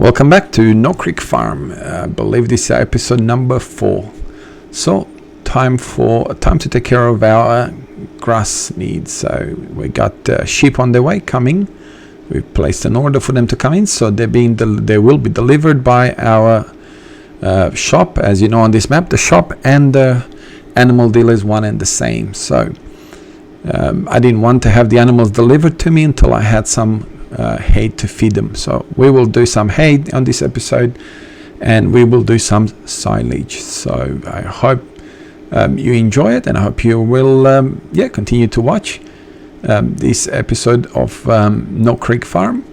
Welcome back to No Creek Farm. I believe this is episode number 4. So time to take care of our grass needs. So we got sheep on the way coming. We've placed an order for them to come in, so they will be delivered by our shop. As you know on this map, the shop and the animal dealer is one and the same. So I didn't want to have the animals delivered to me until I had some hay to feed them. So we will do some hay on this episode, and we will do some silage. So I hope you enjoy it, and I hope you will continue to watch this episode of No Creek Farm,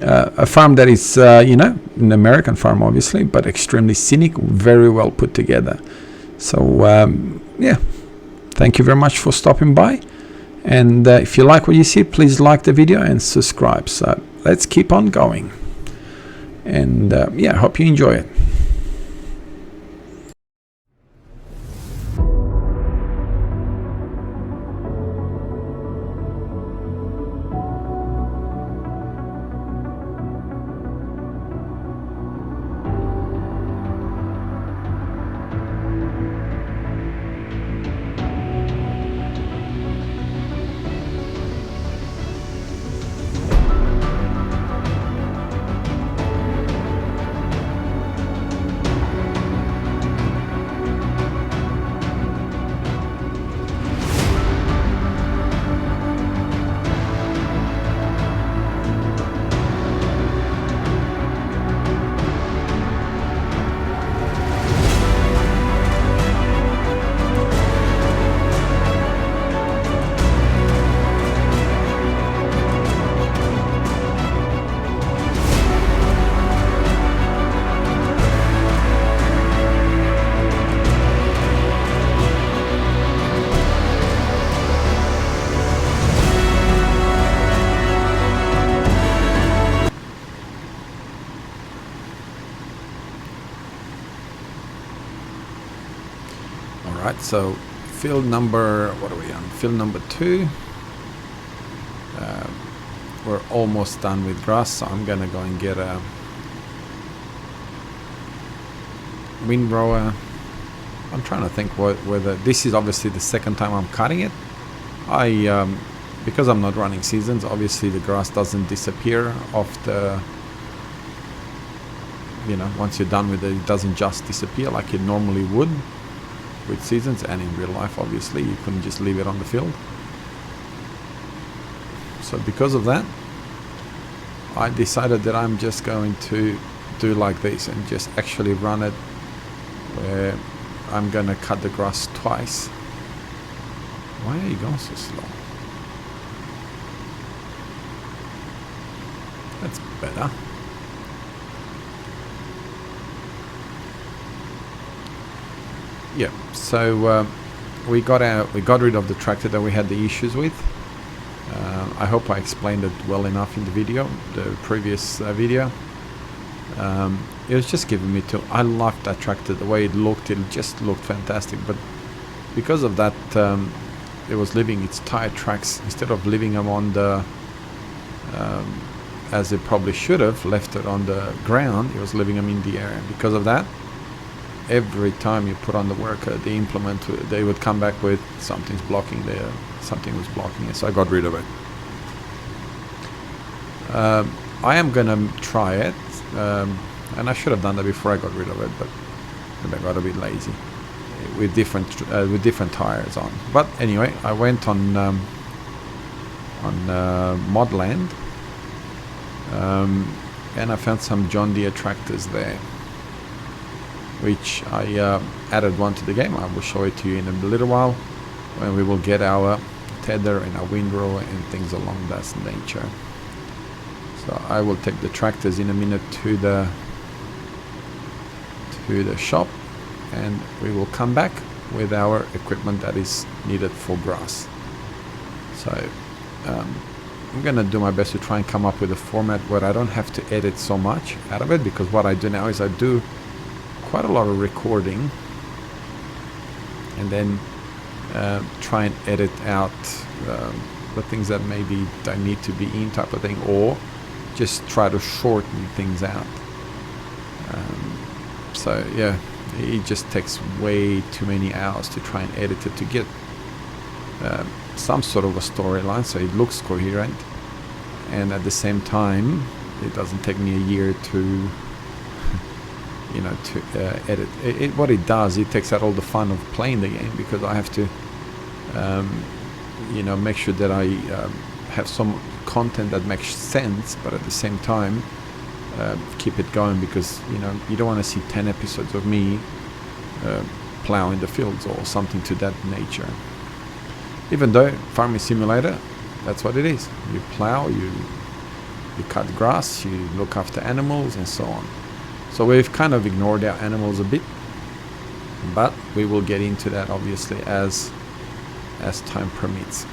a farm that is an American farm obviously, but extremely scenic, very well put together. So thank you very much for stopping by. And if you like what you see, please like the video and subscribe. So let's keep on going. And I hope you enjoy it. Alright, so field number, what are we on? Field number 2. We're almost done with grass, so I'm gonna go and get a windrower. I'm trying to think whether this is obviously the second time I'm cutting it. Because I'm not running seasons, obviously the grass doesn't disappear off the, once you're done with it, it doesn't just disappear like it normally would with seasons, and in real life obviously you couldn't just leave it on the field. So because of that, I decided that I'm just going to do like this and just actually run it where I'm gonna cut the grass twice. Why are you going so slow? That's better. Yeah, so we got rid of the tractor that we had the issues with. I hope I explained it well enough in the video, the previous video. It was just giving me I loved that tractor, the way it just looked fantastic. But because of that, it was leaving its tire tracks, instead of leaving them on the, as it probably should have left it on the ground, it was leaving them in the air. And because of that, every time you put on the worker, the implement, they would come back with something was blocking it, so I got rid of it. I am gonna try it, and I should have done that before I got rid of it, but I got a bit lazy with different tires on. But anyway, I went on Modland, and I found some John Deere tractors there, which I added one to the game. I will show it to you in a little while, when we will get our tether and our windrower and things along that nature. So I will take the tractors in a minute to the shop, and we will come back with our equipment that is needed for grass. So I'm gonna do my best to try and come up with a format where I don't have to edit so much out of it, because what I do now is I do quite a lot of recording and then try and edit out the things that maybe don't need to be in, type of thing, or just try to shorten things out. So yeah, it just takes way too many hours to try and edit it to get some sort of a storyline so it looks coherent, and at the same time it doesn't take me a year to edit it. What it does, it takes out all the fun of playing the game, because I have to make sure that I have some content that makes sense, but at the same time keep it going, because you don't want to see 10 episodes of me plowing the fields or something to that nature. Even though farming simulator, that's what it is. You plow, you cut grass, you look after animals and so on. So we've kind of ignored our animals a bit, but we will get into that obviously as time permits.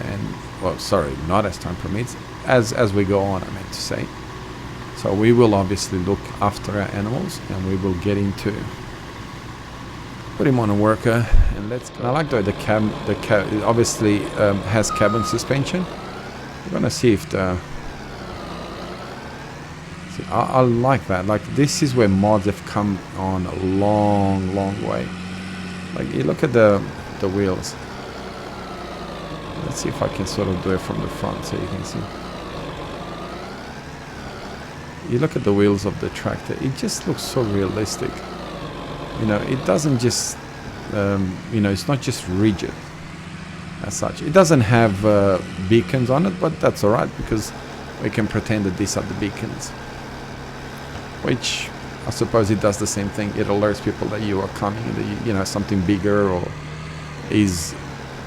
And well, sorry, not as time permits, as we go on, I meant to say. So we will obviously look after our animals, and we will get into put him on a worker and let's go. And I like the cab it obviously has cabin suspension. We're gonna see if I like that. Like, this is where mods have come on a long way. Like, you look at the wheels. Let's see if I can sort of do it from the front so you can see. You look at the wheels of the tractor, it just looks so realistic. It doesn't just, it's not just rigid as such. It doesn't have beacons on it, but that's alright, because we can pretend that these are the beacons. Which, I suppose it does the same thing. It alerts people that you are coming, that something bigger or is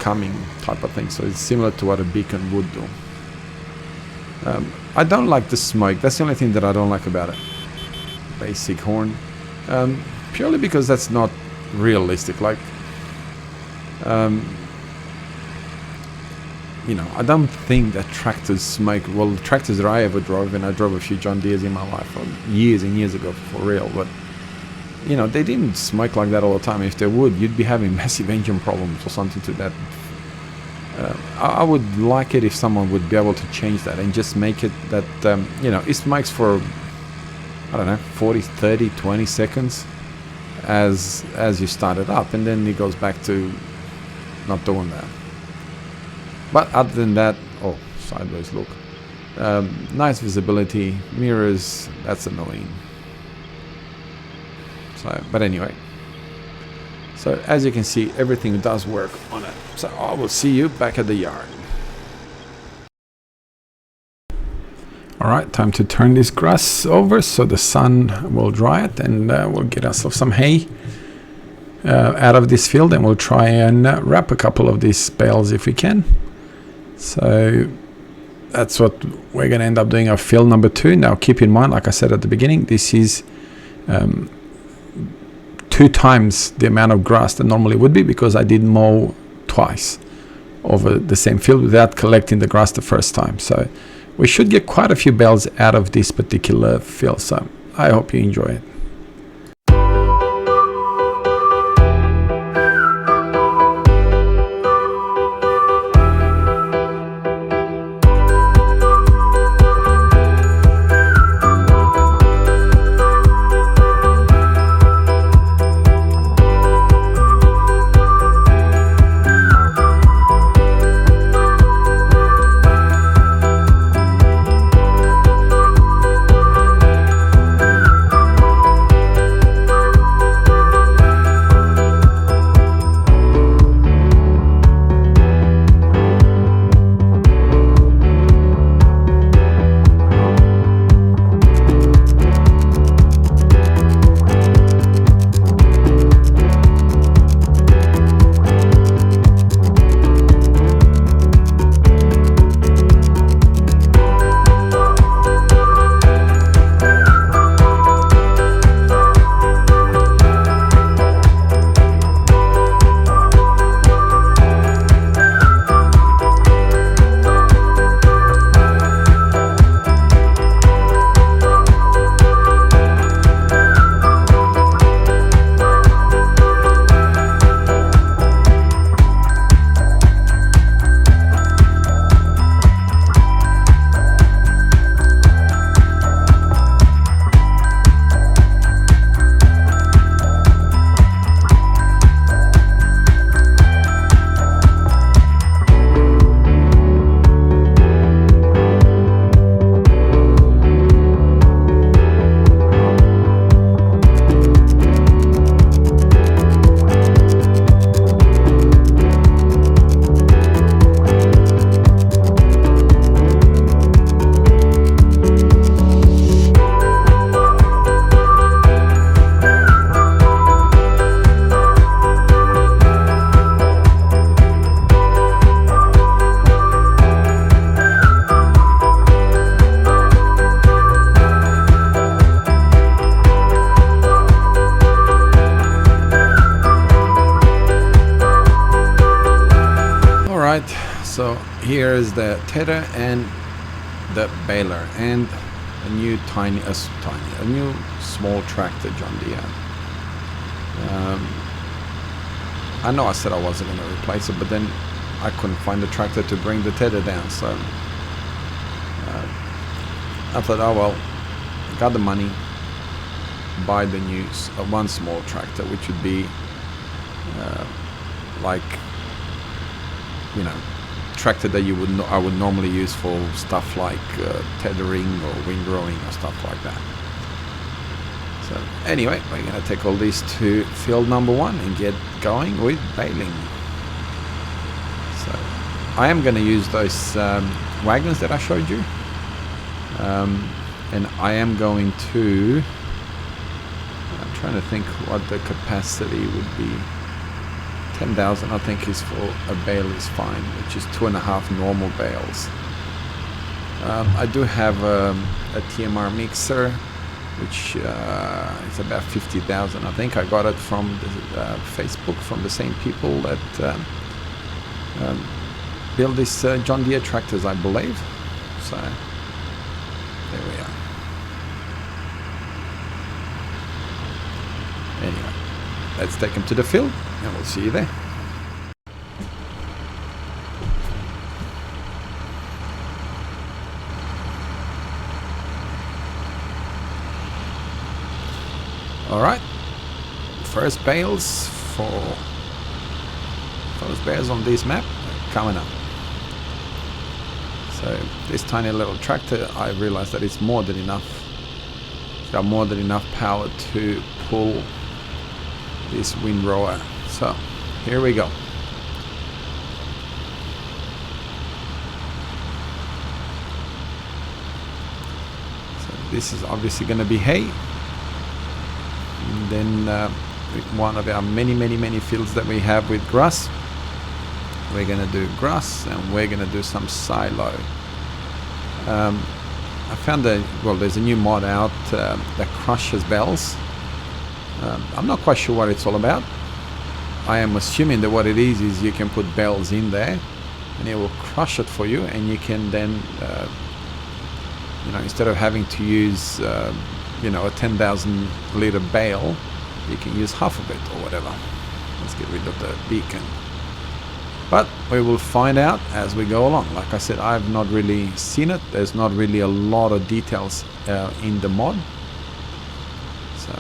coming, type of thing. So it's similar to what a beacon would do. I don't like the smoke. That's the only thing that I don't like about it. Basic horn. Purely because that's not realistic. Like, I don't think that tractors smoke. Well, the tractors that I ever drove, and I drove a few John Deeres in my life years and years ago, for real, but they didn't smoke like that all the time. If they would, you'd be having massive engine problems or something to that. I would like it if someone would be able to change that and just make it that it smokes for, I don't know, 40, 30, 20 seconds as you start it up, and then it goes back to not doing that. But other than that, sideways look, nice visibility, mirrors, that's annoying. So, but anyway, so as you can see, everything does work on it. So I will see you back at the yard. Alright, time to turn this grass over so the sun will dry it, and we'll get ourselves some hay out of this field, and we'll try and wrap a couple of these bales if we can. So that's what we're going to end up doing, our field number 2. Now keep in mind, like I said at the beginning, this is 2 times the amount of grass that normally would be, because I did mow twice over the same field without collecting the grass the first time. So we should get quite a few bales out of this particular field. So I hope you enjoy it. Alright, so here is the tether and the baler and a new a new small tractor John Deere. I know I said I wasn't going to replace it, but then I couldn't find the tractor to bring the tether down, so I thought, oh well, I got the money, buy the new one small tractor, which would be like, you know, tractor that I would normally use for stuff like tethering or windrowing or stuff like that. So anyway, we're going to take all these to field number 1 and get going with baling. So I am going to use those wagons that I showed you, and I am going to, I'm trying to think what the capacity would be. 10,000 I think is for a bale is fine, which is 2.5 normal bales. I do have a TMR mixer, which is about 50,000. I think I got it from the, Facebook, from the same people that build these John Deere tractors, I believe. So there we are. Anyway, let's take them to the field and we'll see you there. Alright, first bales on this map coming up. So this tiny little tractor, I realized that it's more than enough. It's got more than enough power to pull this windrower. So here we go. So this is obviously going to be hay. And then one of our many fields that we have with grass, we're going to do grass and we're going to do some silo. I found that, well, there's a new mod out that crushes bales. I'm not quite sure what it's all about. I am assuming that what it is you can put bales in there and it will crush it for you, and you can then you know, instead of having to use you know, a 10,000 liter bale, you can use half of it or whatever. Let's get rid of the beacon. But we will find out as we go along. Like I said, I've not really seen it. There's not really a lot of details in the mod. So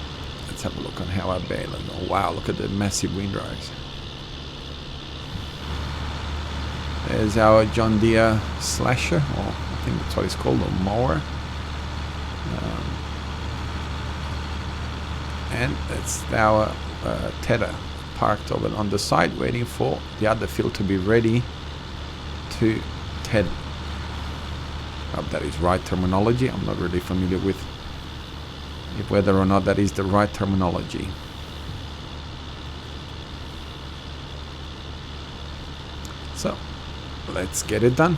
let's have a look on how I bale it. Oh wow, look at the massive windrows. There's our John Deere slasher, or I think that's what it's called, a mower. And that's our tether parked over on the side, waiting for the other field to be ready to tether. Hope that is right terminology. I'm not really familiar with whether or not that is the right terminology. So let's get it done.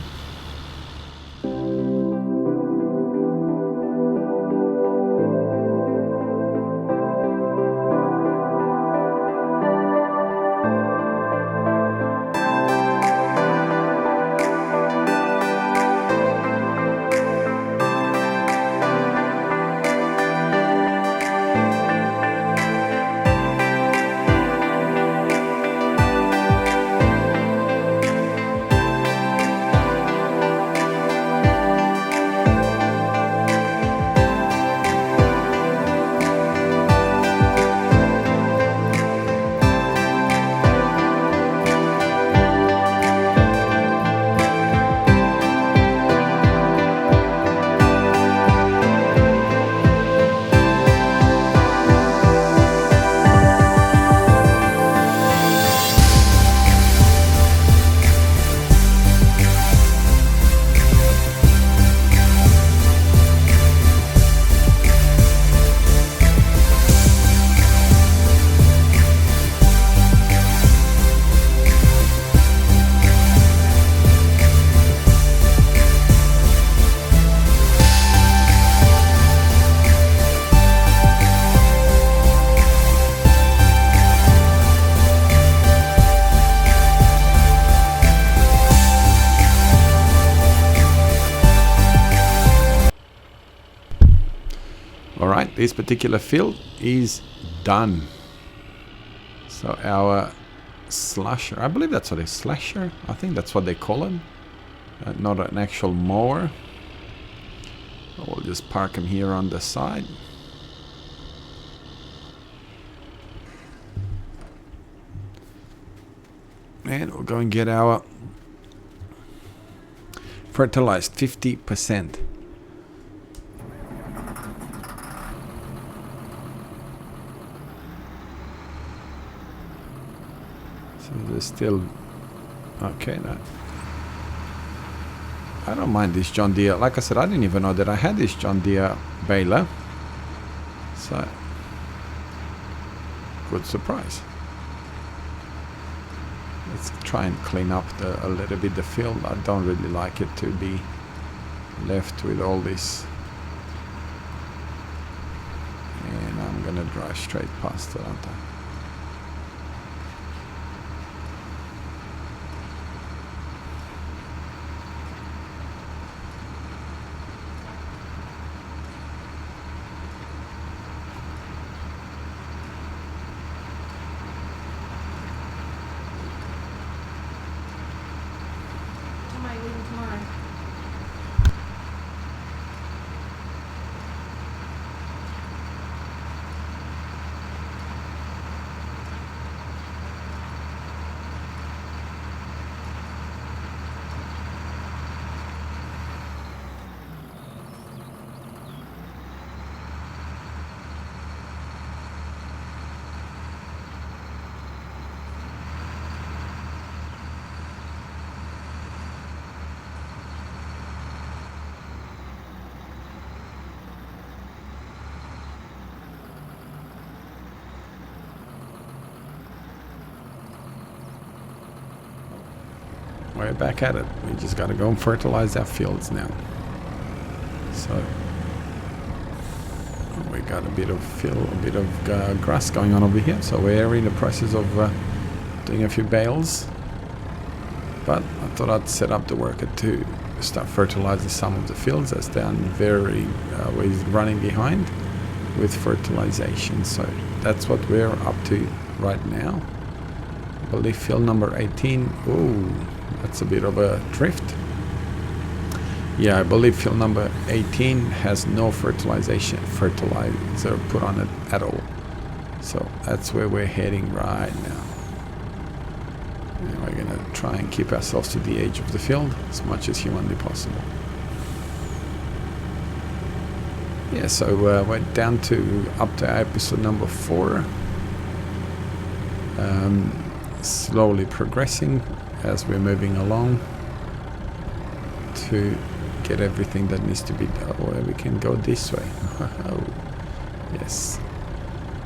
this particular field is done. So our slasher, I believe that's what a slasher, I think that's what they call it, not an actual mower. We'll just park him here on the side. And we'll go and get our fertilized 50%. So there's still okay now. I don't mind this John Deere. Like I said, I didn't even know that I had this John Deere baler. So good surprise. Let's try and clean up a little bit the field. I don't really like it to be left with all this. And I'm gonna drive straight past it, aren't I? We're back at it. We just got to go and fertilize our fields now. So we got a bit of grass going on over here. So we're in the process of doing a few bales. But I thought I'd set up the worker to start fertilizing some of the fields, as they're very we're running behind with fertilization. So that's what we're up to right now. I believe field number 18. Ooh, that's a bit of a drift. Yeah, I believe field number 18 has no fertilizer put on it at all. So that's where we're heading right now. And we're gonna try and keep ourselves to the edge of the field as much as humanly possible. Yeah, so we're down to up to episode number 4. Slowly progressing as we're moving along to get everything that needs to be done. Or we can go this way. Oh, yes.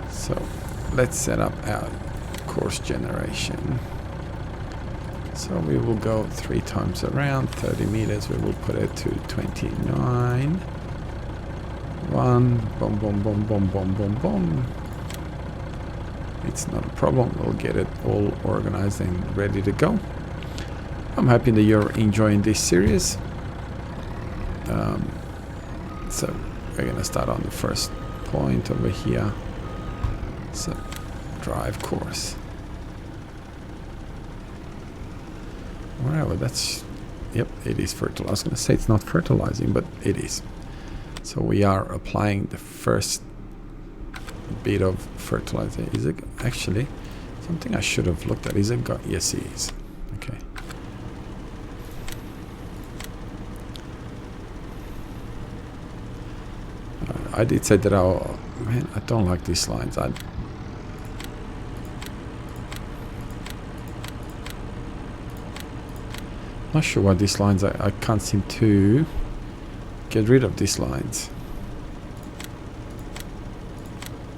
So let's set up our course generation. So we will go 3 times around 30 meters. We will put it to 29. 1, boom, boom, boom, boom, boom, boom, boom. It's not a problem. We'll get it all organized and ready to go. I'm happy that you're enjoying this series. So we're gonna start on the first point over here. So drive course. Well, that's, yep, it is fertile. I was gonna say it's not fertilizing, but it is. So we are applying the first bit of fertilizer. Is it actually something I should have looked at? Is it got? Yes, it is. Okay. I did say that man, I don't like these lines. Not sure why these lines, I can't seem to get rid of these lines.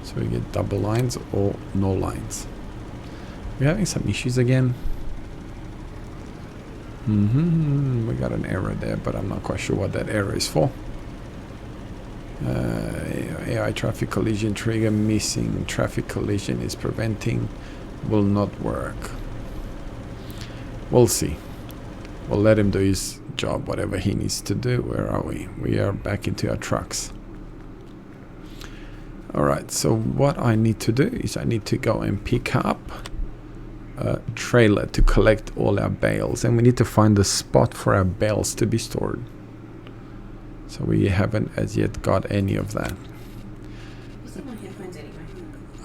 So we get double lines or no lines. We're having some issues again. We got an error there, but I'm not quite sure what that error is for. AI traffic collision trigger missing. Traffic collision is preventing. Will not work. We'll see. We'll let him do his job, whatever he needs to do. Where are we? We are back into our trucks. Alright, so what I need to do is I need to go and pick up a trailer to collect all our bales, and we need to find a spot for our bales to be stored. So we haven't as yet got any of that.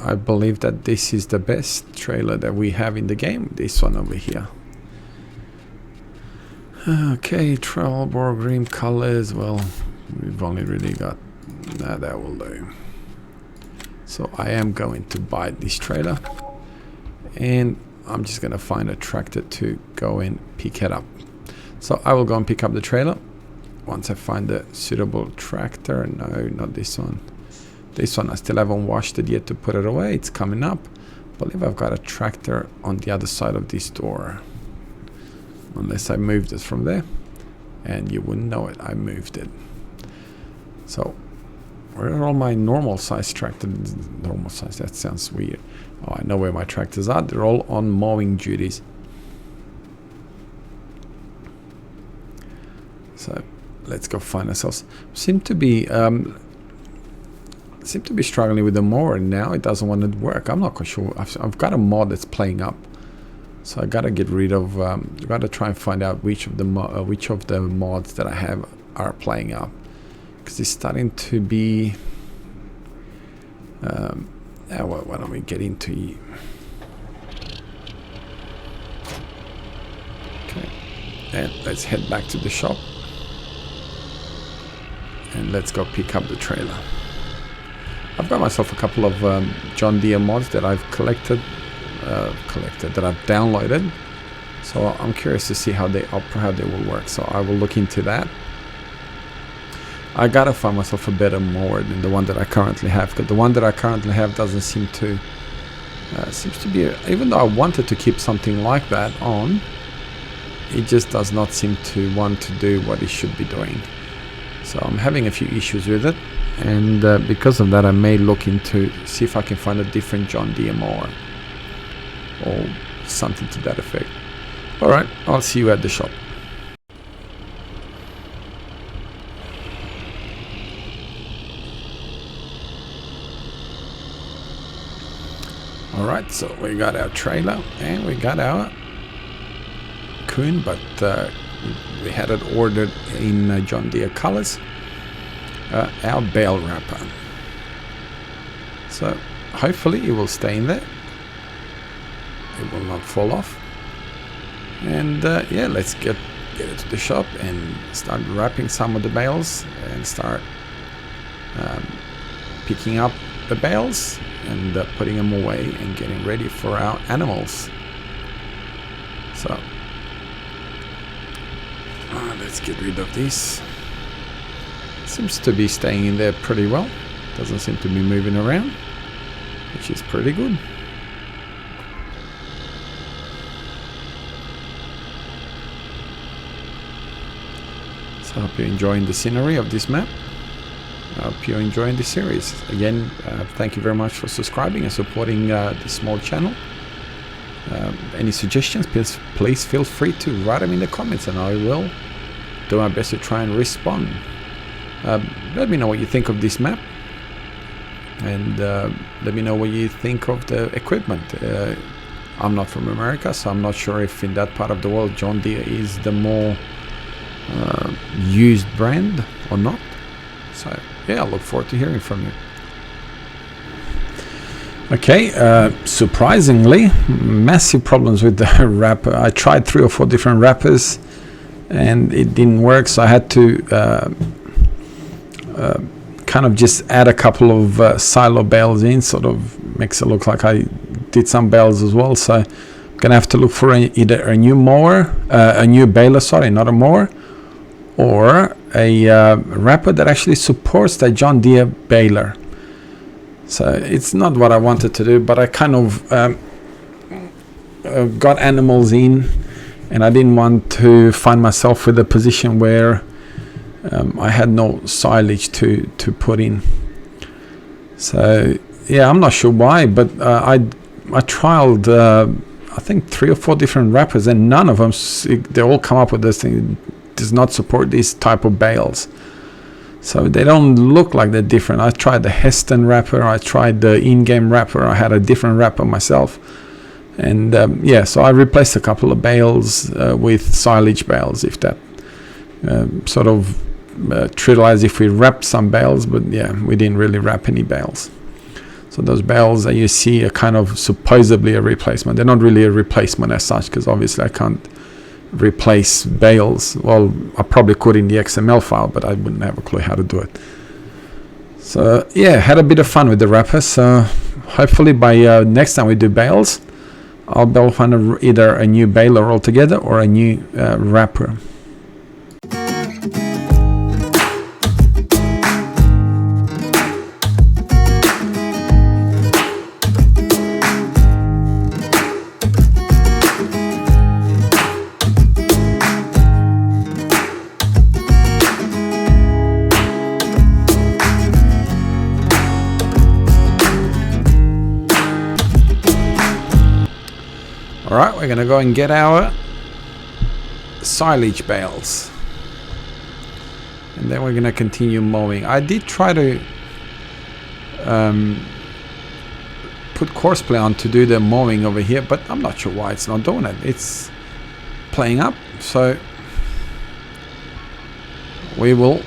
I believe that this is the best trailer that we have in the game, this one over here. Okay, Trelleborg green colors. Well, we've only really got that will do. So I am going to buy this trailer, and I'm just gonna find a tractor to go and pick it up. So I will go and pick up the trailer once I find a suitable tractor. No, not this one. This one I still haven't washed it yet to put it away. It's coming up. I believe I've got a tractor on the other side of this door, unless I moved it from there, and you wouldn't know it. I moved it. So where are all my normal size tractors? Normal size, that sounds weird. Oh, I know where my tractors are. They're all on mowing duties. So let's go find ourselves. Seem to be struggling with the mower now. It doesn't want to work. I'm not quite sure. I've got a mod that's playing up, so I gotta get rid of. Gotta try and find out which of the mods that I have are playing up, because it's starting to be. Why don't we get into? Okay, and let's head back to the shop, and let's go pick up the trailer. I've got myself a couple of John Deere mods that I've collected, that I've downloaded. So I'm curious to see how they will work. So I will look into that. I gotta find myself a better mower than the one that I currently have, because the one that I currently have doesn't seem to seems to be, even though I wanted to keep something like that on, it just does not seem to want to do what it should be doing. So I'm having a few issues with it, and because of that I may look into see if I can find a different John Deere mower or something to that effect. Alright, I'll see you at the shop. Alright, so we got our trailer and we got our coon, but we had it ordered in John Deere colors. Our bale wrapper. So hopefully it will stay in there. It will not fall off. And yeah, let's get it to the shop and start wrapping some of the bales and start picking up the bales and putting them away and getting ready for our animals. So let's get rid of this. Seems to be staying in there pretty well. Doesn't seem to be moving around, which is pretty good. So I hope you're enjoying the scenery of this map. I hope you're enjoying the series. Again, thank you very much for subscribing and supporting this small channel. Any suggestions, please feel free to write them in the comments, and I will do my best to try and respond. Let me know what you think of this map, and let me know what you think of the equipment. I'm not from America, so I'm not sure if in that part of the world John Deere is the more used brand or not. So yeah, I look forward to hearing from you. Okay, surprisingly, massive problems with the wrapper. I tried 3 or 4 different wrappers and it didn't work, so I had to kind of just add a couple of silo bales in, sort of makes it look like I did some bales as well. So I'm gonna have to look for either a new mower, a new baler, sorry, not a mower, or a wrapper that actually supports the John Deere baler. So it's not what I wanted to do, but I kind of got animals in, and I didn't want to find myself with a position where I had no silage to put in. So yeah, I'm not sure why, but I trialed I think 3 or 4 different wrappers, and none of them, they all come up with this thing, does not support these type of bales. So they don't look like they're different. I tried the Heston wrapper, I tried the in-game wrapper, I had a different wrapper myself. And yeah, so I replaced a couple of bales with silage bales, if that sort of trivialized if we wrapped some bales, but yeah, we didn't really wrap any bales. So those bales that you see are kind of supposedly a replacement. They're not really a replacement as such, because obviously I can't replace bales. Well, I probably could in the XML file, but I wouldn't have a clue how to do it. So yeah, had a bit of fun with the wrapper. So hopefully by next time we do bales, I'll be able to find either a new baler altogether or a new wrapper. Alright, we're going to go and get our silage bales. And then we're going to continue mowing. I did try to put Courseplay on to do the mowing over here, but I'm not sure why it's not doing it. It's playing up, so we will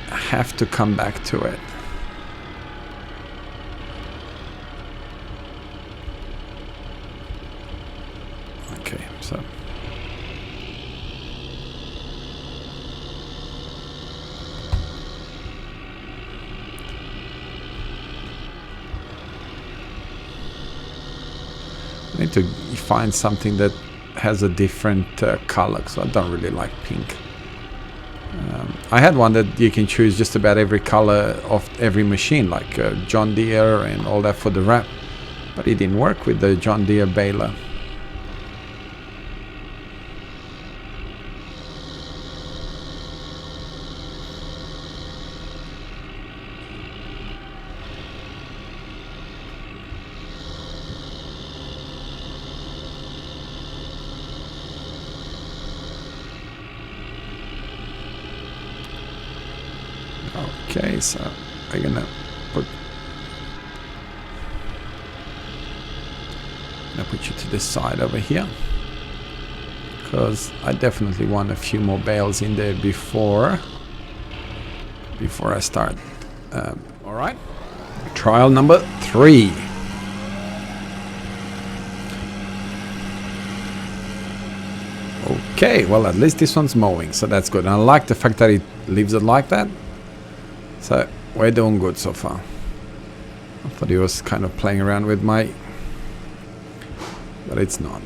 have to come back to it. Okay, so I need to find something that has a different color, so I don't really like pink. I had one that you can choose just about every color of every machine, like John Deere and all that for the wrap, but it didn't work with the John Deere baler. Okay, so we're gonna put you to this side over here, because I definitely want a few more bales in there before I start. All right, trial number 3. Okay, well, at least this one's mowing, so that's good. And I like the fact that it leaves it like that. So we're doing good so far. I thought he was kind of playing around with but it's not.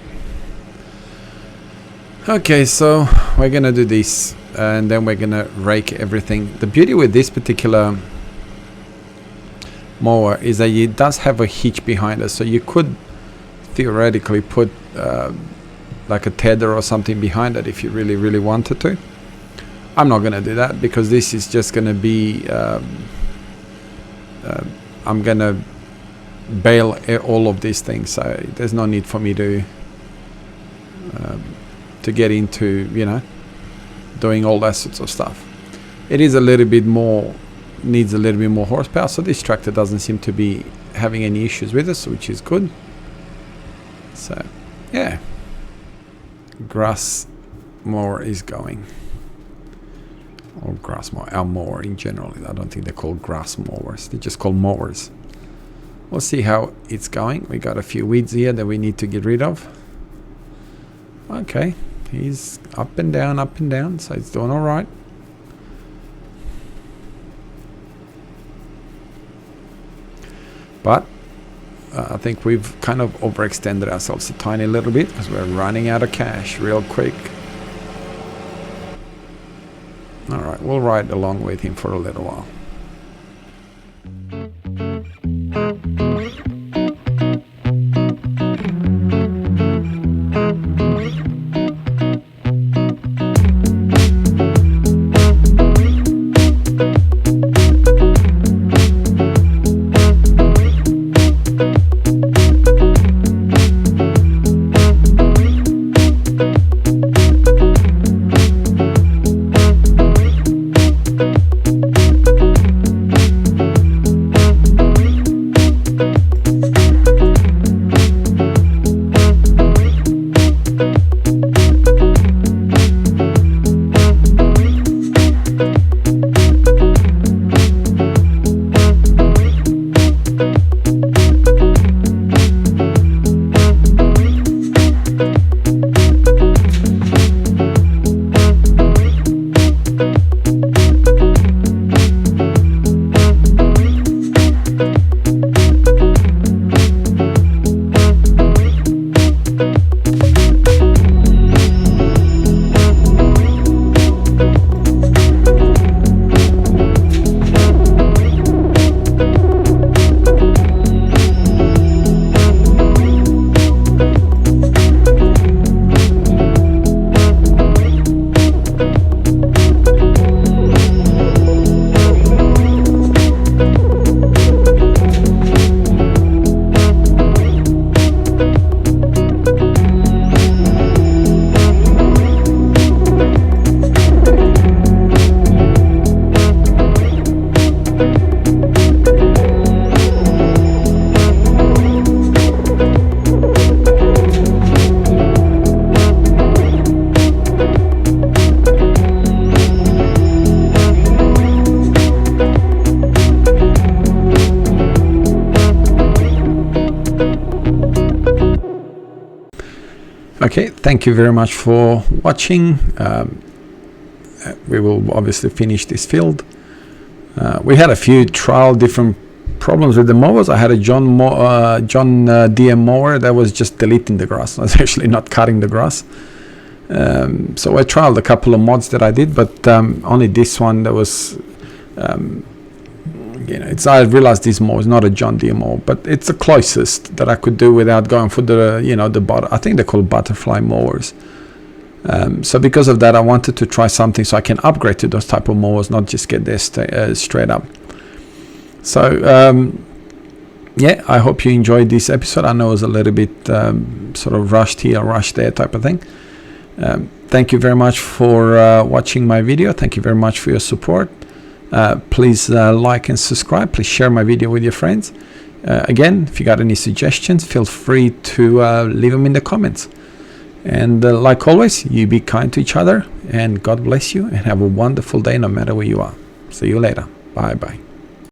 Okay, so we're gonna do this, and then we're gonna rake everything. The beauty with this particular mower is that it does have a hitch behind it, so you could theoretically put like a tether or something behind it if you really wanted to. I'm not gonna do that, because this is just gonna be I'm gonna bale all of these things, so there's no need for me to get into, you know, doing all that sorts of stuff. It is a little bit more, needs a little bit more horsepower, so this tractor doesn't seem to be having any issues with us, which is good. So yeah, grass mower is going. Or grass mower, our mower in general. I don't think they're called grass mowers, they're just called mowers. We'll see how it's going. We got a few weeds here that we need to get rid of. Okay, he's up and down, so it's doing all right. But I think we've kind of overextended ourselves a tiny little bit, because we're running out of cash real quick. Alright, we'll ride along with him for a little while. Okay, thank you very much for watching. We will obviously finish this field. We had a few different problems with the mowers. I had a John DM mower that was just deleting the grass. I was actually not cutting the grass. So I trialed a couple of mods that I did, but only this one that was, I realized this mower is not a John Deere mower, but it's the closest that I could do without going for the, I think they're called butterfly mowers. So because of that, I wanted to try something so I can upgrade to those type of mowers, not just get there straight up. So yeah, I hope you enjoyed this episode. I know it was a little bit sort of rushed here, rushed there type of thing. Thank you very much for watching my video. Thank you very much for your support. Please like and subscribe. Please share my video with your friends. Again, if you got any suggestions, feel free to leave them in the comments. And like always, you be kind to each other, and God bless you, and have a wonderful day no matter where you are. See you later. Bye bye.